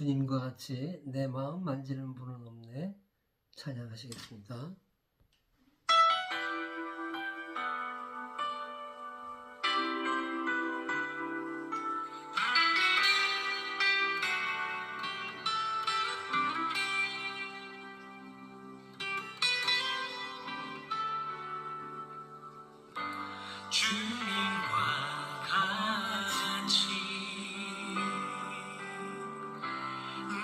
주님과 같이 내 마음 만지는 분은 없네. 찬양하시겠습니다. 주님과 같이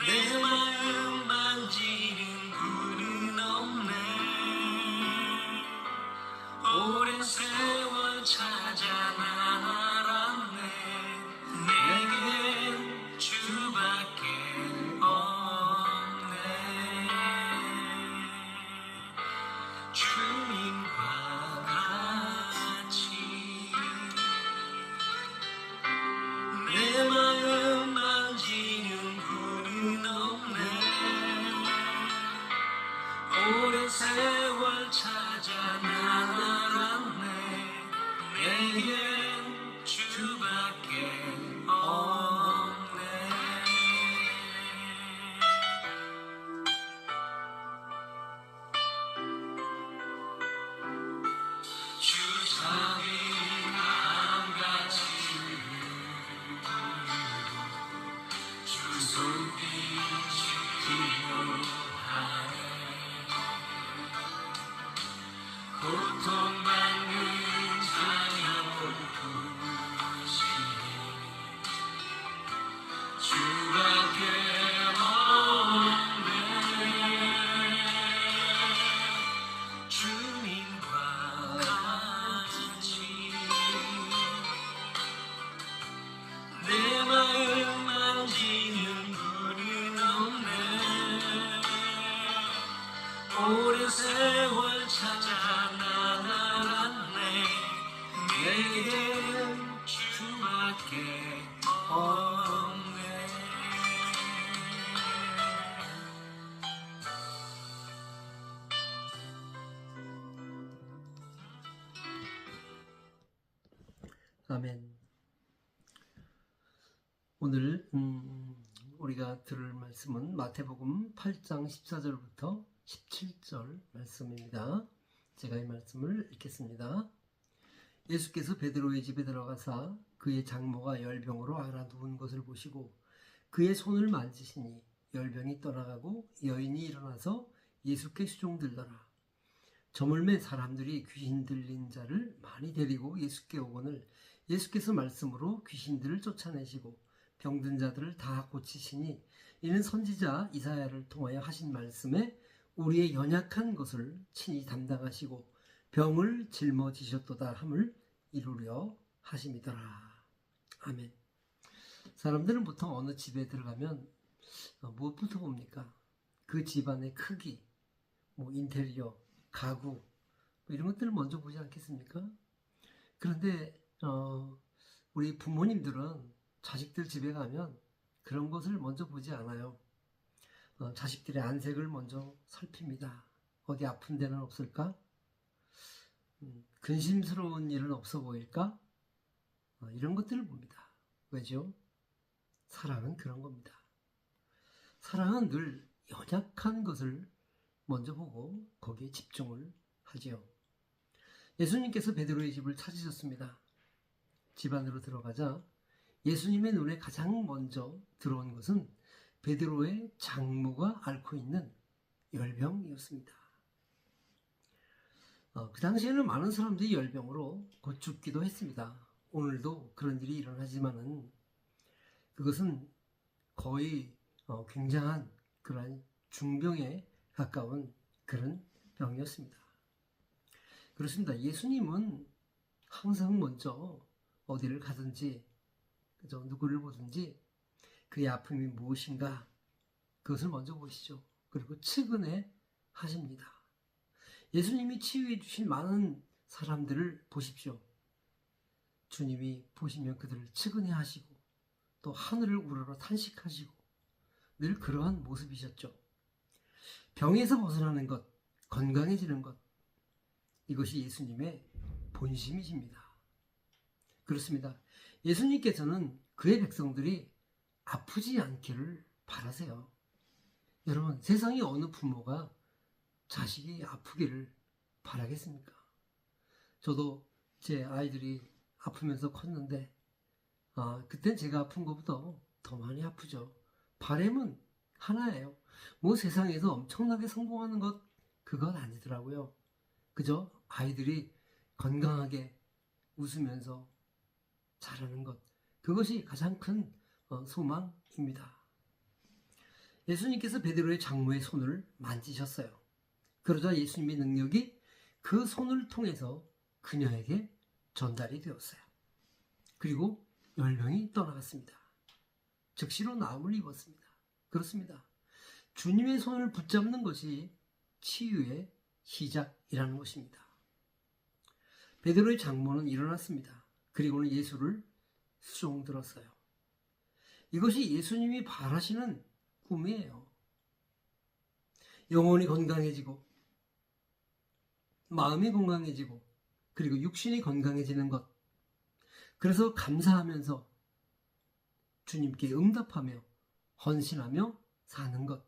내 마음 만지는 분은 없네. 오랜 세월 찾아 나아갔네. 내겐 주밖에 없네. 주님과 같이 내 마음 만지는 분은 없네. 오랜 세월 찾아 나아갔네. 내겐 주밖에 없네. 주사위 마음같이 주 손빛이 필요하네. 고통받는 자녀를 부르시네. 주밖에 없네. 주님과 같이 내 마음 만지는 분은 없네. 오랜 세월 찾아 나아갔네. 내겐 주밖에 없네. 아멘. 오늘 우리가 들을 말씀은 마태복음 8장 14절부터 17절 말씀입니다. 제가 이 말씀을 읽겠습니다. 예수께서 베드로의 집에 들어가사 그의 장모가 열병으로 앓아 누운 것을 보시고 그의 손을 만지시니 열병이 떠나가고 여인이 일어나서 예수께 수종들더라. 저물매 사람들이 귀신 들린 자를 많이 데리고 예수께 오거늘 예수께서 말씀으로 귀신들을 쫓아내시고 병든 자들을 다 고치시니 이는 선지자 이사야를 통하여 하신 말씀에 우리의 연약한 것을 친히 담당하시고 병을 짊어지셨도다 함을 이루려 하심이더라. 아멘. 사람들은 보통 어느 집에 들어가면 무엇부터 봅니까? 그 집안의 크기, 인테리어, 가구 이런 것들을 먼저 보지 않겠습니까? 그런데 우리 부모님들은 자식들 집에 가면 그런 것을 먼저 보지 않아요. 자식들의 안색을 먼저 살핍니다. 어디 아픈 데는 없을까? 근심스러운 일은 없어 보일까? 이런 것들을 봅니다. 왜죠? 사랑은 그런 겁니다. 사랑은 늘 연약한 것을 먼저 보고 거기에 집중을 하지요. 예수님께서 베드로의 집을 찾으셨습니다. 집 안으로 들어가자 예수님의 눈에 가장 먼저 들어온 것은 베드로의 장모가 앓고 있는 열병이었습니다. 그 당시에는 많은 사람들이 열병으로 곧 죽기도 했습니다. 오늘도 그런 일이 일어나지만은 그것은 거의 굉장한 그러한 중병에 가까운 그런 병이었습니다. 그렇습니다. 예수님은 항상 먼저 어디를 가든지 누구를 보든지 그의 아픔이 무엇인가 그것을 먼저 보시죠. 그리고 측은해 하십니다. 예수님이 치유해 주신 많은 사람들을 보십시오. 주님이 보시면 그들을 측은해 하시고 또 하늘을 우러러 탄식하시고 늘 그러한 모습이셨죠. 병에서 벗어나는 것, 건강해지는 것, 이것이 예수님의 본심이십니다. 그렇습니다. 예수님께서는 그의 백성들이 아프지 않기를 바라세요. 여러분, 세상에 어느 부모가 자식이 아프기를 바라겠습니까? 저도 제 아이들이 아프면서 컸는데 그땐 제가 아픈 것보다 더 많이 아프죠. 바람은 하나예요. 뭐 세상에서 엄청나게 성공하는 것 그건 아니더라고요. 그저 아이들이 건강하게 웃으면서 자라는 것, 그것이 가장 큰 소망입니다. 예수님께서 베드로의 장모의 손을 만지셨어요. 그러자 예수님의 능력이 그 손을 통해서 그녀에게 전달이 되었어요. 그리고 열병이 떠나갔습니다. 즉시로 나음을 입었습니다. 그렇습니다. 주님의 손을 붙잡는 것이 치유의 시작이라는 것입니다. 베드로의 장모는 일어났습니다. 그리고는 예수를 수종들었어요. 이것이 예수님이 바라시는 꿈이에요. 영혼이 건강해지고 마음이 건강해지고 그리고 육신이 건강해지는 것, 그래서 감사하면서 주님께 응답하며 헌신하며 사는 것,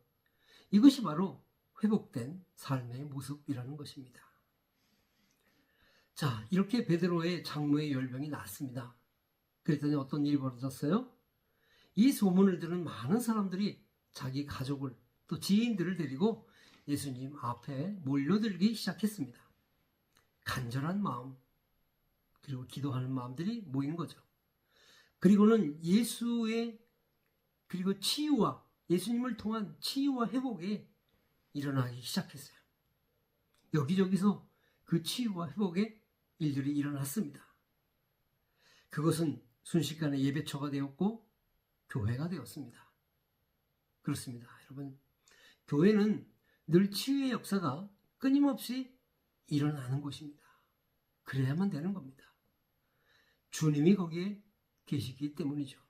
이것이 바로 회복된 삶의 모습이라는 것입니다. 자, 이렇게 베드로의 장모의 열병이 났습니다. 그랬더니 어떤 일이 벌어졌어요? 이 소문을 들은 많은 사람들이 자기 가족을 또 지인들을 데리고 예수님 앞에 몰려들기 시작했습니다. 간절한 마음 그리고 기도하는 마음들이 모인 거죠. 그리고는 예수의 그리고 치유와 예수님을 통한 치유와 회복이 일어나기 시작했어요. 여기저기서 그 치유와 회복의 일들이 일어났습니다. 그것은 순식간에 예배처가 되었고 교회가 되었습니다. 그렇습니다. 여러분, 교회는 늘 치유의 역사가 끊임없이 일어나는 곳입니다. 그래야만 되는 겁니다. 주님이 거기에 계시기 때문이죠.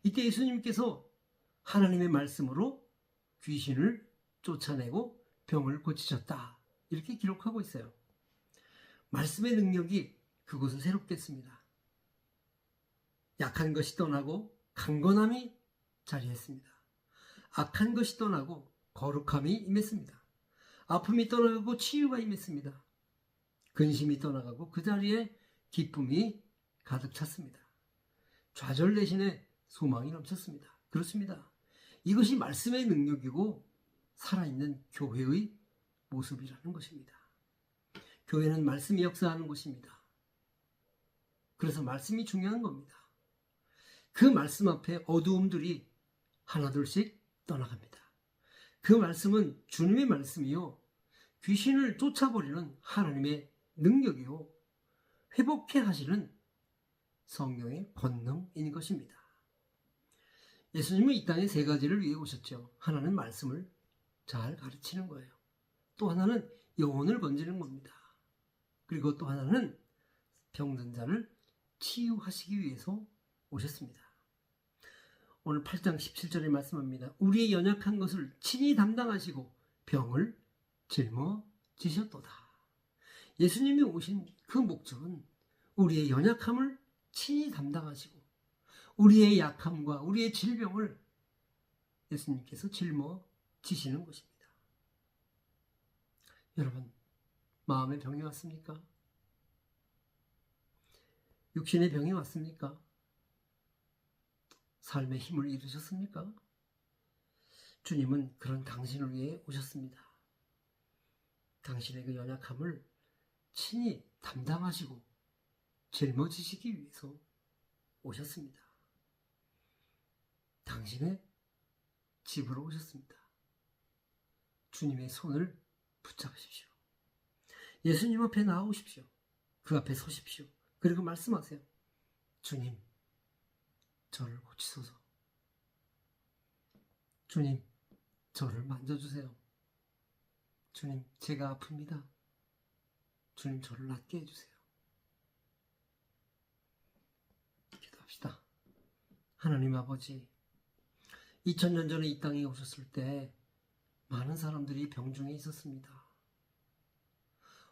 이때 예수님께서 하나님의 말씀으로 귀신을 쫓아내고 병을 고치셨다, 이렇게 기록하고 있어요. 말씀의 능력이 그곳을 새롭게 했습니다. 약한 것이 떠나고 강건함이 자리했습니다. 악한 것이 떠나고 거룩함이 임했습니다. 아픔이 떠나가고 치유가 임했습니다. 근심이 떠나가고 그 자리에 기쁨이 가득 찼습니다. 좌절 대신에 소망이 넘쳤습니다. 그렇습니다. 이것이 말씀의 능력이고 살아있는 교회의 모습이라는 것입니다. 교회는 말씀이 역사하는 곳입니다. 그래서 말씀이 중요한 겁니다. 그 말씀 앞에 어두움들이 하나둘씩 떠나갑니다. 그 말씀은 주님의 말씀이요, 귀신을 쫓아버리는 하나님의 능력이요, 회복해 하시는 성령의 권능인 것입니다. 예수님은 이 땅에 세 가지를 위해 오셨죠. 하나는 말씀을 잘 가르치는 거예요. 또 하나는 영혼을 건지는 겁니다. 그리고 또 하나는 병든 자를 치유하시기 위해서 오셨습니다. 오늘 8장 17절에 말씀합니다. 우리의 연약한 것을 친히 담당하시고 병을 짊어지셨도다. 예수님이 오신 그 목적은 우리의 연약함을 친히 담당하시고 우리의 약함과 우리의 질병을 예수님께서 짊어지시는 것입니다. 여러분, 마음의 병이 왔습니까? 육신의 병이 왔습니까? 삶의 힘을 잃으셨습니까? 주님은 그런 당신을 위해 오셨습니다. 당신의 그 연약함을 친히 담당하시고 짊어지시기 위해서 오셨습니다. 당신의 집으로 오셨습니다. 주님의 손을 붙잡으십시오. 예수님 앞에 나오십시오. 그 앞에 서십시오. 그리고 말씀하세요. 주님, 저를 고치소서. 주님, 저를 만져주세요. 주님, 제가 아픕니다. 주님, 저를 낫게 해주세요. 기도합시다. 하나님 아버지, 2000년 전에 이 땅에 오셨을 때 많은 사람들이 병중에 있었습니다.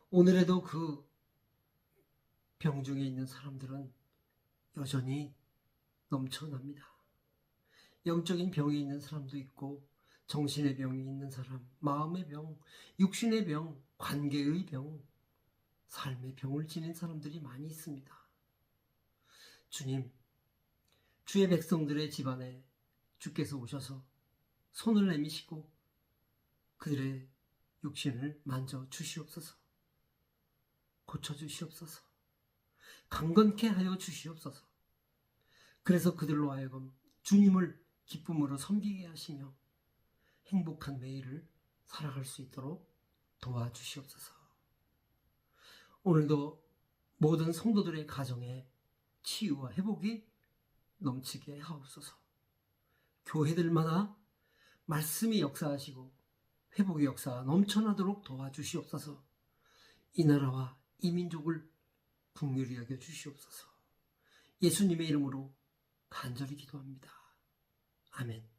오늘에도 그 병중에 있는 사람들은 여전히 넘쳐납니다. 영적인 병이 있는 사람도 있고 정신의 병이 있는 사람, 마음의 병, 육신의 병, 관계의 병, 삶의 병을 지닌 사람들이 많이 있습니다. 주님, 주의 백성들의 집안에 주께서 오셔서 손을 내미시고 그들의 육신을 만져 주시옵소서. 고쳐 주시옵소서. 강건케 하여 주시옵소서. 그래서 그들로 하여금 주님을 기쁨으로 섬기게 하시며 행복한 매일을 살아갈 수 있도록 도와주시옵소서. 오늘도 모든 성도들의 가정에 치유와 회복이 넘치게 하옵소서. 교회들마다 말씀이 역사하시고 회복의 역사가 넘쳐나도록 도와주시옵소서. 이 나라와 이 민족을 긍휼히 여겨 주시옵소서. 예수님의 이름으로 간절히 기도합니다. 아멘.